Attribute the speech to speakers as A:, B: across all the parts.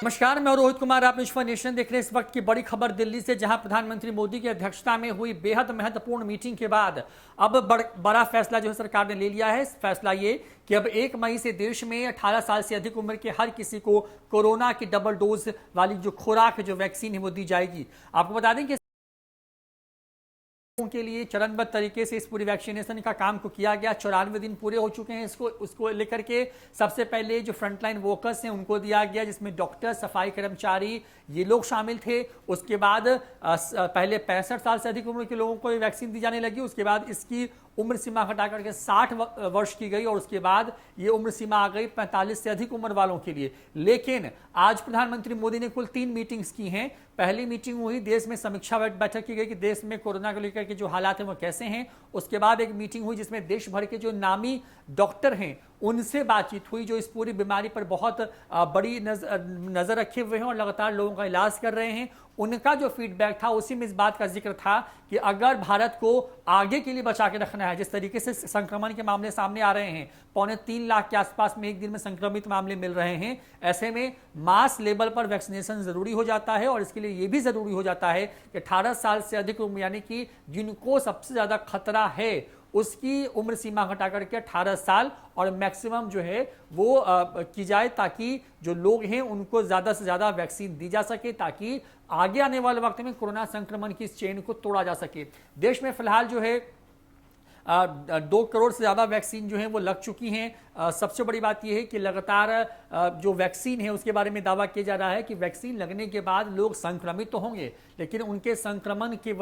A: नमस्कार, मैं रोहित कुमार। आप न्यूज़ नेशन देख रहे हैं। इस वक्त की बड़ी खबर दिल्ली से, जहां प्रधानमंत्री मोदी की अध्यक्षता में हुई बेहद महत्वपूर्ण मीटिंग के बाद अब बड़ा फैसला जो है सरकार ने ले लिया है। फैसला ये कि अब 1 मई से देश में 18 साल से अधिक उम्र के हर किसी को कोरोना की डबल डोज वाली जो खुराक जो वैक्सीन है वो दी जाएगी। आपको बता दें कि के लिए चरणबद्ध तरीके से इस पूरी वैक्सीनेशन का काम को किया गया। 94 दिन पूरे हो चुके हैं। उसको लेकर के सबसे पहले जो फ्रंटलाइन वर्कर्स हैं उनको दिया गया, जिसमें डॉक्टर, सफाई कर्मचारी, ये लोग शामिल थे। उसके बाद पहले 65 साल से अधिक उम्र के लोगों को वैक्सीन दी जाने लगी। उसके बाद इसकी उम्र सीमा घटा करके 60 वर्ष की गई और उसके बाद ये उम्र सीमा आ गई 45 से अधिक उम्र वालों के लिए। लेकिन आज प्रधानमंत्री मोदी ने कुल 3 मीटिंग्स की हैं। पहली मीटिंग हुई, देश में समीक्षा बैठक की गई कि देश में कोरोना को लेकर के जो हालात हैं वो कैसे हैं। उसके बाद एक मीटिंग हुई जिसमें देश भर के जो नामी डॉक्टर हैं उनसे बातचीत हुई, जो इस पूरी बीमारी पर बहुत बड़ी नजर रखे हुए हैं और लगातार लोगों का इलाज कर रहे हैं। उनका जो फीडबैक था उसी में इस बात का जिक्र था कि अगर भारत को आगे के लिए बचा के रखना है, जिस तरीके से संक्रमण के मामले सामने आ रहे हैं, 3.25 लाख के आसपास में एक दिन में संक्रमित मामले मिल रहे हैं, ऐसे में मास लेवल पर वैक्सीनेशन जरूरी हो जाता है। और इसके लिए यह भी जरूरी हो जाता है कि 18 साल से अधिक उम्र, यानी कि जिनको सबसे ज्यादा खतरा है, उसकी उम्र सीमा घटा करके 18 साल और मैक्सिमम जो है वो की जाए, ताकि जो लोग हैं उनको ज़्यादा से ज़्यादा वैक्सीन दी जा सके, ताकि आगे आने वाले वक्त में कोरोना संक्रमण की इस चेन को तोड़ा जा सके। देश में फिलहाल जो है 2 करोड़ से ज़्यादा वैक्सीन जो है वो लग चुकी हैं। सबसे बड़ी बात यह है कि लगातार जो वैक्सीन है उसके बारे में दावा किया जा रहा है कि वैक्सीन लगने के बाद लोग संक्रमित तो होंगे, लेकिन उनके संक्रमण के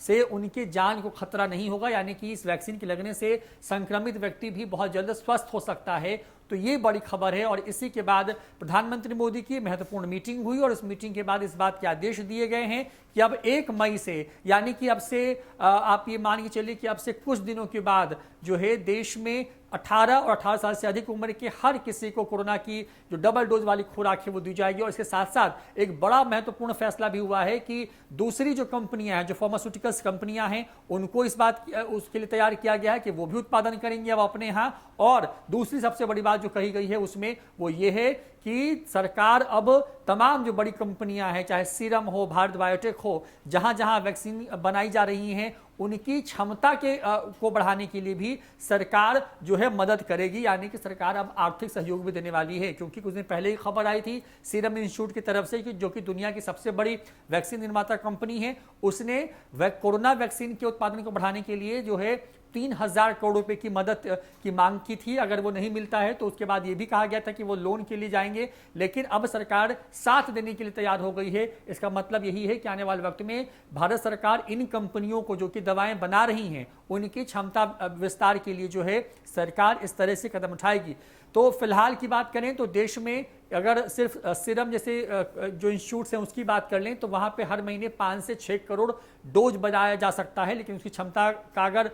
A: से उनके जान को खतरा नहीं होगा, यानी कि इस वैक्सीन के लगने से संक्रमित व्यक्ति भी बहुत जल्द स्वस्थ हो सकता है। तो ये बड़ी खबर है। और इसी के बाद प्रधानमंत्री मोदी की महत्वपूर्ण मीटिंग हुई और इस मीटिंग के बाद इस बात के आदेश दिए गए हैं कि अब 1 मई से, यानी कि अब से आप ये मान के चलिए कि अब से कुछ दिनों के बाद जो है देश में 18 और 18 साल से अधिक उम्र के हर किसी को कोरोना की जो डबल डोज वाली खुराक है वो दी जाएगी। और इसके साथ साथ एक बड़ा महत्वपूर्ण फैसला भी हुआ है कि दूसरी जो कंपनियां हैं, जो फार्मास्यूटिकल्स कंपनियां हैं, उनको इस बात उसके लिए तैयार किया गया है कि वो भी उत्पादन करेंगे अब अपने यहाँ। और दूसरी सबसे बड़ी बात जो कही गई है उसमें वो ये है कि सरकार अब तमाम जो बड़ी कंपनियां हैं, चाहे सीरम हो, भारत बायोटेक हो, जहां जहां वैक्सीन बनाई जा रही हैं, उनकी क्षमता को बढ़ाने के लिए भी सरकार जो है मदद करेगी। यानी कि सरकार अब आर्थिक सहयोग भी देने वाली है, क्योंकि कुछ दिन पहले ही खबर आई थी सीरम इंस्टीट्यूट की तरफ से कि जो कि दुनिया की सबसे बड़ी वैक्सीन निर्माता कंपनी है, उसने कोरोना वैक्सीन के उत्पादन को बढ़ाने के लिए जो है 3000 करोड़ रुपए की मदद की मांग की थी। अगर वो नहीं मिलता है तो उसके बाद ये भी कहा गया था कि वो लोन के लिए जाएंगे, लेकिन अब सरकार साथ देने के लिए तैयार हो गई है। इसका मतलब यही है कि आने वाले वक्त में भारत सरकार इन कंपनियों को जो कि दवाएं बना रही हैं उनकी क्षमता विस्तार के लिए जो है सरकार इस तरह से कदम उठाएगी। तो फिलहाल की बात करें तो देश में अगर सिर्फ सीरम जैसे जो इंस्टीट्यूट्स हैं उसकी बात कर लें तो वहां पे हर महीने 5 से 6 करोड़ डोज बनाया जा सकता है, लेकिन उसकी क्षमता का अगर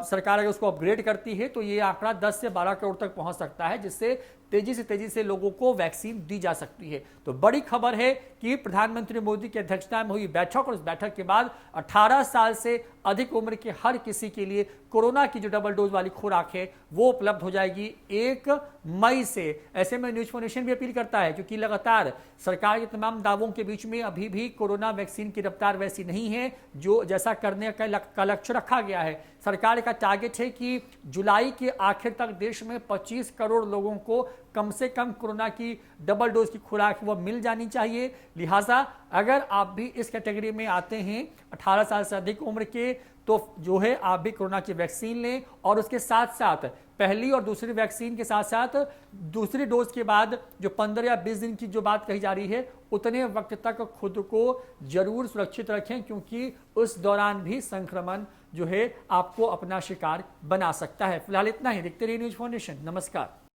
A: सरकार अगर उसको अपग्रेड करती है तो ये आंकड़ा 10 से 12 करोड़ तक पहुंच सकता है, जिससे तेजी से लोगों को वैक्सीन दी जा सकती है। तो बड़ी खबर है कि प्रधानमंत्री मोदी की अध्यक्षता में हुई बैठक और उस बैठक के बाद 18 साल से अधिक उम्र के हर किसी के लिए कोरोना की जो डबल डोज वाली खुराक है वो उपलब्ध हो जाएगी 1 मई से। ऐसे में न्यूज़ नेशन भी अपील करता है, क्योंकि लगातार सरकार के तमाम दावों के बीच में अभी भी कोरोना वैक्सीन की रफ्तार वैसी नहीं है जो जैसा करने का लक्ष्य रखा गया है। सरकार का टारगेट है कि जुलाई के आखिर तक देश में 25 करोड़ लोगों को कम से कम कोरोना की डबल डोज की खुराक वो मिल जानी चाहिए। लिहाजा अगर आप भी इस कैटेगरी में आते हैं 18 साल से अधिक उम्र के, तो जो है आप भी कोरोना की वैक्सीन लें। और उसके साथ साथ पहली और दूसरी वैक्सीन के साथ साथ दूसरी डोज के बाद जो 15 या 20 दिन की जो बात कही जा रही है, उतने वक्त तक खुद को जरूर सुरक्षित रखें, क्योंकि उस दौरान भी संक्रमण जो है आपको अपना शिकार बना सकता है। फिलहाल इतना ही। देखते रहिए न्यूज़ नेशन। नमस्कार।